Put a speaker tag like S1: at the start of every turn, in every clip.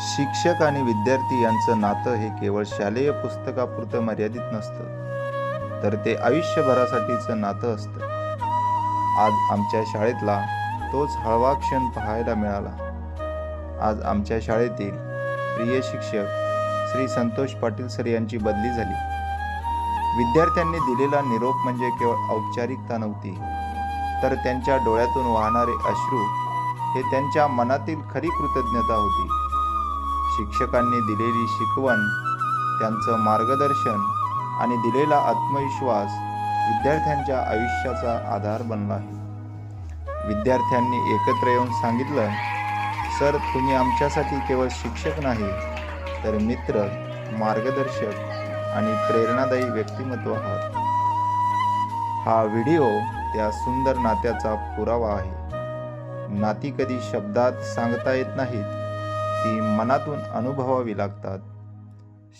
S1: शिक्षक आणि विद्यार्थी यांचं नातं हे केवळ शालेय पुस्तकापुरतं मर्यादित नसतं, तर ते आयुष्यभरासाठीचं नातं असतं. आज आमच्या शाळेतला तोच हळवा क्षण पाहायला मिळाला. आज आमच्या शाळेतील प्रिय शिक्षक श्री संतोष पाटील सर यांची बदली झाली. विद्यार्थ्यांनी दिलेला निरोप म्हणजे केवळ औपचारिकता नव्हती, तर त्यांच्या डोळ्यातून वाहणारे अश्रू हे त्यांच्या मनातील खरी कृतज्ञता होती. शिक्षकांनी दिलेली शिकवण, त्यांचं मार्गदर्शन आणि दिलेला आत्मविश्वास विद्यार्थ्यांच्या आयुष्याचा आधार बनला आहे. विद्यार्थ्यांनी एकत्र येऊन सांगितलं, सर, तुम्ही आमच्यासाठी केवळ शिक्षक नाही, तर मित्र, मार्गदर्शक आणि प्रेरणादायी व्यक्तिमत्व आहात. हा व्हिडिओ त्या सुंदर नात्याचा पुरावा आहे. नाती कधी शब्दात सांगता येत नाहीत, ती मनातून अनुभवावी लागतात.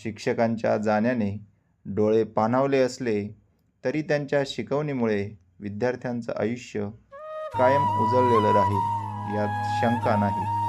S1: शिक्षकांच्या जाण्याने डोळे पाणावले असले तरी त्यांच्या शिकवणीमुळे विद्यार्थ्यांचं आयुष्य कायम उजळलेलं राहील, यात शंका नाही.